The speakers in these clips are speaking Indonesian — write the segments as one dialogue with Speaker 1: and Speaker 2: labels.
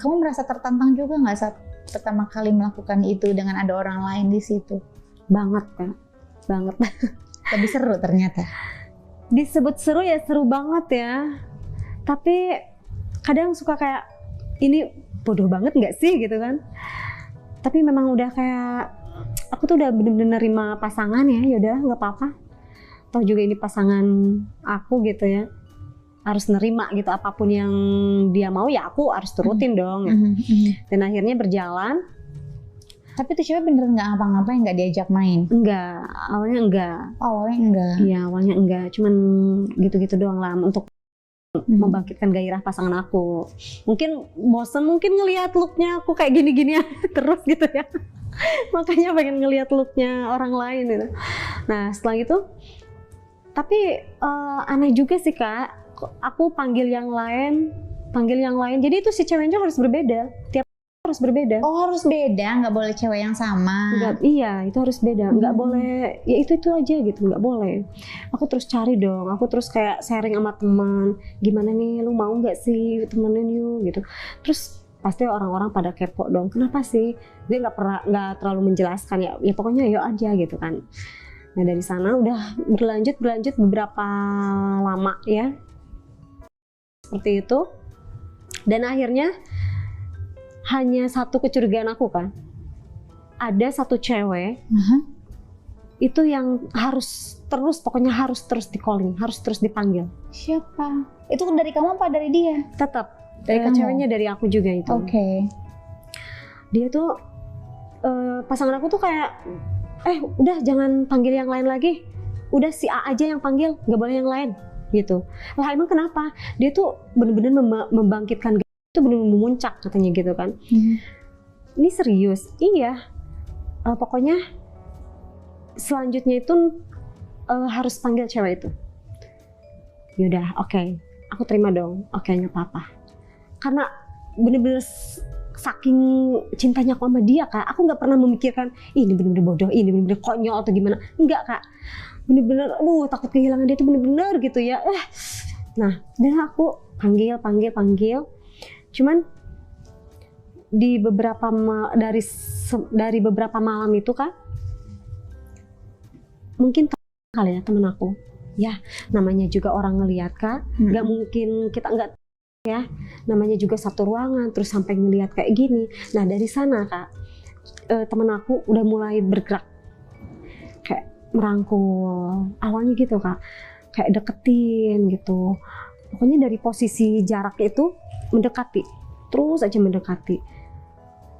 Speaker 1: Kamu merasa tertantang juga nggak saat pertama kali melakukan itu dengan ada orang lain di situ?
Speaker 2: Banget Kak, banget.
Speaker 1: Lebih seru ternyata.
Speaker 2: Disebut seru ya seru banget ya. Tapi kadang suka kayak ini bodoh banget nggak sih gitu kan. Tapi memang udah kayak aku tuh udah bener-bener nerima pasangan ya, yaudah nggak apa-apa. Toh juga ini pasangan aku gitu ya. Harus nerima gitu, apapun yang dia mau ya aku harus turutin dong. Ya. Dan akhirnya berjalan.
Speaker 1: Tapi tuh cewek bener nggak ngapa-ngapain, nggak diajak main?
Speaker 2: Enggak, awalnya enggak.
Speaker 1: Awalnya enggak?
Speaker 2: Iya, awalnya enggak. Cuman gitu-gitu doang lah untuk membangkitkan gairah pasangan aku. Mungkin bosen, mungkin ngelihat looknya aku kayak gini-gini terus gitu ya. Makanya pengen ngelihat looknya orang lain gitu. Nah setelah itu, tapi aneh juga sih Kak. Aku panggil yang lain. Jadi itu si ceweknya harus berbeda. Tiap harus berbeda.
Speaker 1: Oh harus beda, nggak boleh cewek yang sama.
Speaker 2: Enggak, iya itu harus beda, nggak boleh ya itu aja gitu, nggak boleh. Aku terus cari dong, aku terus kayak sharing sama teman, gimana nih lu mau nggak sih temenin yuk gitu. Terus pasti orang-orang pada kepo dong, kenapa sih dia nggak terlalu menjelaskan ya pokoknya yuk aja gitu kan. Nah dari sana udah berlanjut beberapa lama ya seperti itu, dan akhirnya hanya satu kecurigaan aku kan, ada satu cewek itu yang harus terus, pokoknya harus terus di calling, harus terus dipanggil.
Speaker 1: Siapa? Itu dari kamu apa dari dia?
Speaker 2: Tetap
Speaker 1: Dari kamu?
Speaker 2: ceweknya dari aku juga itu.
Speaker 1: Oke.
Speaker 2: Dia tuh pasangan aku tuh kayak udah jangan panggil yang lain lagi, udah si A aja yang panggil, nggak boleh yang lain gitu. Lah emang kenapa? Dia tuh bener-bener membangkitkan itu benar-benar memuncak katanya gitu kan. Ini serius? Iya. Pokoknya selanjutnya itu harus panggil cewek itu. Yaudah, oke. Aku terima dong. Oke, nggak apa-apa. Karena bener-bener saking cintanya aku sama dia Kak, aku nggak pernah memikirkan ini bener-bener bodoh, ini bener-bener konyol atau gimana. Enggak Kak. Bener-bener, takut kehilangan dia itu bener-bener gitu ya. Nah, dan aku panggil. Cuman di dari beberapa malam itu kan mungkin kali ya temen aku ya, namanya juga orang ngelihat Kak, nggak mungkin kita nggak ya, namanya juga satu ruangan terus sampai ngelihat kayak gini. Nah dari sana Kak, temen aku udah mulai bergerak kayak merangkul awalnya gitu Kak, kayak deketin gitu. Pokoknya dari posisi jarak itu mendekati, terus aja mendekati.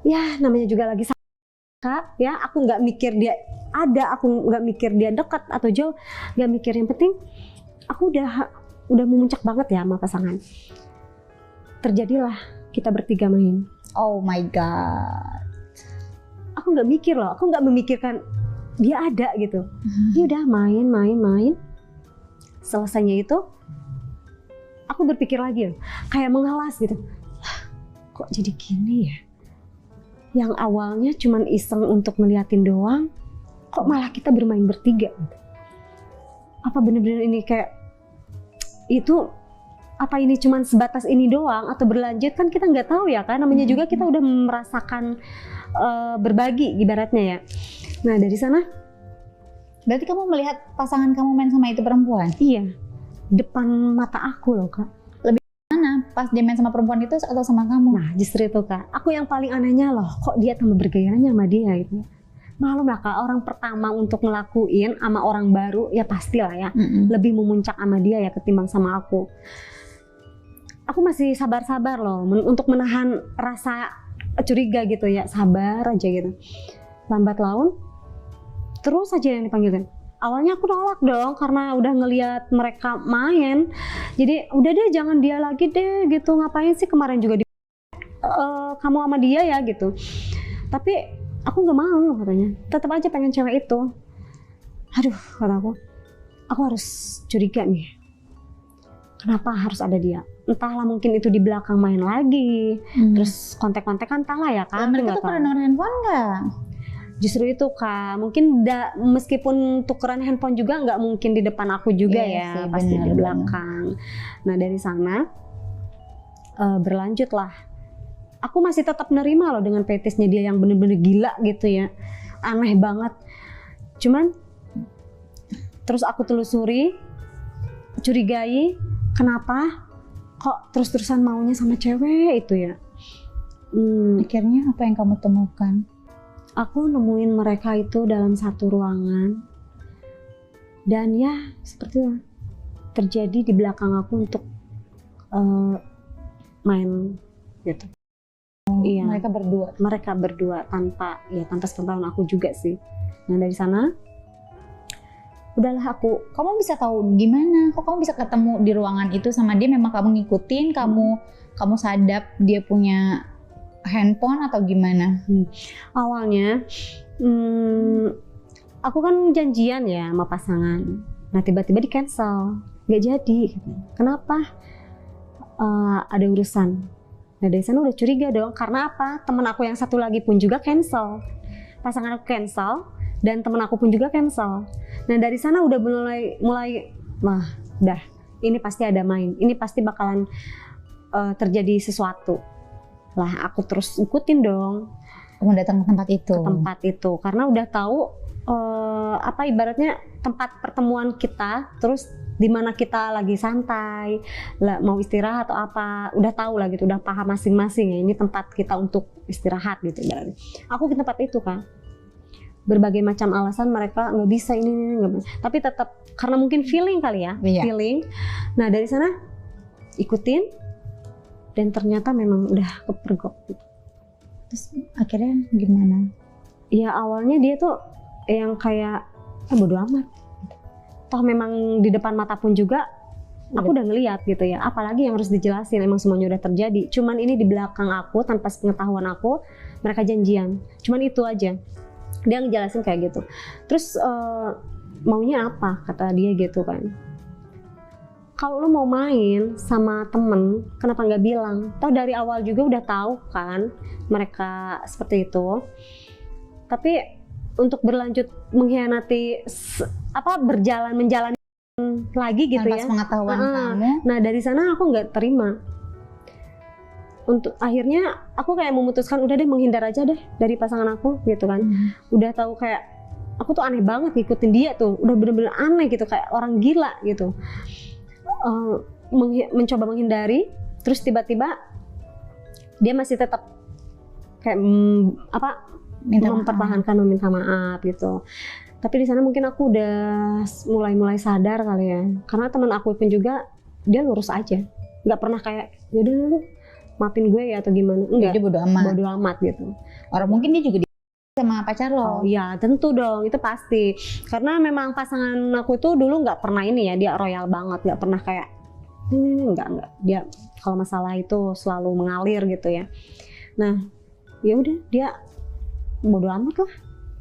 Speaker 2: Ya namanya juga lagi Kak, ya aku nggak mikir dia ada, aku nggak mikir dia dekat atau jauh, nggak mikir. Yang penting aku udah memuncak banget ya sama pasangan. Terjadilah kita bertiga main.
Speaker 1: Oh my god.
Speaker 2: Aku nggak mikir loh, aku nggak memikirkan dia ada gitu. Dia udah main. Selesainya itu aku berpikir lagi, kayak mengalas gitu. Kok jadi gini ya? Yang awalnya cuman iseng untuk ngeliatin doang, kok malah kita bermain bertiga gitu. Apa bener-bener ini kayak itu, apa ini cuman sebatas ini doang atau berlanjut, kan kita nggak tahu ya kan, namanya juga kita udah merasakan berbagi ibaratnya ya. Nah dari sana,
Speaker 1: berarti kamu melihat pasangan kamu main sama itu perempuan?
Speaker 2: iya, depan mata aku loh Kak.
Speaker 1: Lebih mana? Pas dia main sama perempuan itu atau sama kamu?
Speaker 2: Nah justru itu Kak, aku yang paling anehnya loh, kok dia tambah bergairahnya sama dia gitu. Malum lah Kak, orang pertama untuk ngelakuin sama orang baru ya pastilah ya, lebih memuncak sama dia ya ketimbang sama aku. Aku masih sabar-sabar loh untuk menahan rasa curiga gitu ya, sabar aja gitu. Lambat laun terus aja yang dipanggilkan. Awalnya aku nolak dong karena udah ngelihat mereka main. Jadi udah deh jangan dia lagi deh gitu, ngapain sih kemarin juga kamu sama dia ya gitu. Tapi aku nggak mau katanya, tetap aja pengen cewek itu. Aduh kata aku harus curiga nih. Kenapa harus ada dia? Entahlah mungkin itu di belakang main lagi, terus kontak-kontakan entahlah ya kan.
Speaker 1: Mereka tuh pernah nomor handphone nggak?
Speaker 2: Justru itu Kak, mungkin meskipun tukeran handphone juga nggak mungkin di depan aku juga ya,
Speaker 1: sih,
Speaker 2: pasti
Speaker 1: bener,
Speaker 2: di belakang. Nah dari sana berlanjutlah aku masih tetap nerima loh dengan fetisnya dia yang bener-bener gila gitu ya, aneh banget. Cuman terus aku telusuri, curigai kenapa kok terus-terusan maunya sama cewek itu ya.
Speaker 1: Akhirnya apa yang kamu temukan?
Speaker 2: Aku nemuin mereka itu dalam satu ruangan, dan ya seperti itu terjadi di belakang aku untuk main gitu. Iya. Mereka berdua tanpa sepengetahuan aku juga sih. Nah dari sana udahlah
Speaker 1: kamu bisa tahu gimana? Kok kamu bisa ketemu di ruangan itu sama dia? Memang kamu ngikutin, kamu sadap dia punya handphone atau gimana?
Speaker 2: Awalnya aku kan janjian ya sama pasangan. Nah tiba-tiba di cancel, nggak jadi. Kenapa? Ada urusan. Nah dari sana udah curiga dong. Karena apa? Temen aku yang satu lagi pun juga cancel. Pasangan aku cancel dan temen aku pun juga cancel. Nah dari sana udah mulai wah, dah ini pasti ada main. Ini pasti bakalan terjadi sesuatu. Lah aku terus ikutin dong.
Speaker 1: Kamu datang ke tempat itu.
Speaker 2: Ke tempat itu karena udah tahu ibaratnya tempat pertemuan kita, terus di mana kita lagi santai, mau istirahat atau apa, udah tahu lah gitu, udah paham masing-masing ya ini tempat kita untuk istirahat gitu ibaratnya. Aku ke tempat itu kan, berbagai macam alasan mereka nggak bisa ini nggak, tapi tetap karena mungkin feeling kali ya, feeling. Nah dari sana ikutin dan ternyata memang udah kepergok gitu.
Speaker 1: Terus akhirnya gimana?
Speaker 2: Ya awalnya dia tuh yang kayak bodo amat. Toh memang di depan mata pun juga aku udah ngeliat gitu ya. Apalagi yang harus dijelasin, emang semuanya udah terjadi. Cuman ini di belakang aku tanpa pengetahuan aku, mereka janjian. Cuman itu aja. Dia ngejelasin kayak gitu. Terus maunya apa kata dia gitu kan. Kalau lo mau main sama temen, kenapa nggak bilang? Toh dari awal juga udah tahu kan mereka seperti itu. Tapi untuk berlanjut mengkhianati menjalani lagi gitu
Speaker 1: tanpa
Speaker 2: ya.
Speaker 1: Pengetahuan kamu.
Speaker 2: Nah dari sana aku nggak terima. Untuk akhirnya aku kayak memutuskan udah deh menghindar aja deh dari pasangan aku gitu kan. Udah tahu kayak aku tuh aneh banget ngikutin dia tuh, udah bener-bener aneh gitu kayak orang gila gitu. Mencoba menghindari, terus tiba-tiba dia masih tetap kayak mempertahankan meminta maaf gitu. Tapi di sana mungkin aku udah mulai sadar kali ya, karena teman aku pun juga dia lurus aja, nggak pernah kayak yaudah lu maafin gue ya atau gimana, enggak.
Speaker 1: Dia bodo amat
Speaker 2: gitu.
Speaker 1: Orang mungkin dia juga sama pacar lo.
Speaker 2: Oh ya tentu dong, itu pasti. Karena memang pasangan aku itu dulu nggak pernah ini ya, dia royal banget, nggak pernah kayak enggak. Dia kalau masalah itu selalu mengalir gitu ya. Nah ya udah dia bodo amat lah,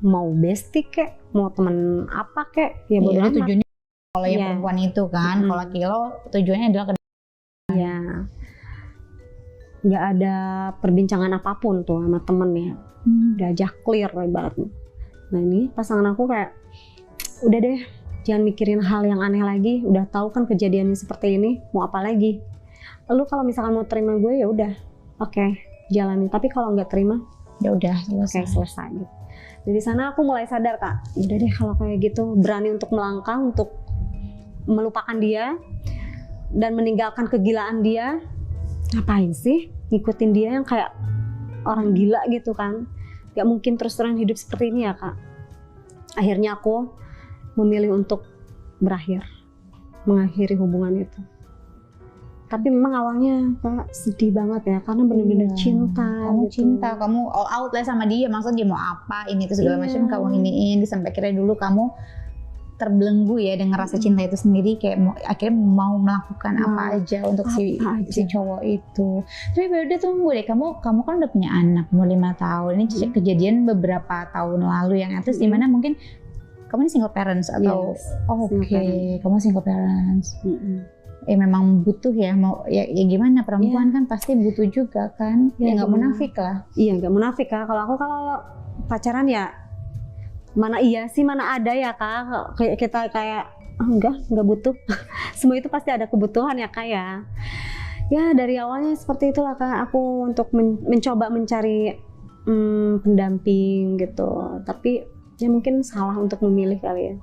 Speaker 2: mau bestie kek, mau temen apa kek, ya bodo amat.
Speaker 1: Tujuannya kalau yang perempuan itu kan, kalau laki-lo tujuannya adalah
Speaker 2: ya nggak ada perbincangan apapun tuh sama temen ya. Udah aja clear ibaratnya. Nah ini pasangan aku kayak udah deh jangan mikirin hal yang aneh lagi, udah tahu kan kejadiannya seperti ini, mau apa lagi. Lu kalau misalkan mau terima gue ya udah oke, jalani, tapi kalau nggak terima
Speaker 1: ya udah
Speaker 2: selesai gitu. Dari sana aku mulai sadar Kak, udah deh kalau kayak gitu berani untuk melangkah, untuk melupakan dia dan meninggalkan kegilaan dia. Ngapain sih ngikutin dia yang kayak orang gila gitu kan, gak mungkin terus-terusan hidup seperti ini ya Kak. Akhirnya aku memilih untuk mengakhiri hubungan itu. Tapi memang awalnya Kak sedih banget ya, karena benar-benar cinta.
Speaker 1: Kamu
Speaker 2: gitu.
Speaker 1: cinta, kamu all out lah sama dia, maksudnya dia mau apa, ini itu segala macam kamu iniin, sampai akhirnya dulu kamu terbelenggu ya dengan rasa cinta itu sendiri, kayak akhirnya mau melakukan apa aja untuk si cowok itu. Tapi udah tunggu deh, kamu kan udah punya anak umur 5 tahun, ini kejadian beberapa tahun lalu yang atas dimana mungkin kamu ini single parents atau kamu single parents. Memang butuh ya, mau ya gimana, perempuan kan pasti butuh juga kan, ya nggak munafik lah.
Speaker 2: Iya nggak munafik Kak, kalau pacaran ya mana iya sih, mana ada ya Kak, kayak kita kayak enggak butuh. Semua itu pasti ada kebutuhan ya Kak ya. Ya dari awalnya seperti itulah Kak, aku untuk mencoba mencari pendamping gitu, tapi ya mungkin salah untuk memilih kali ya.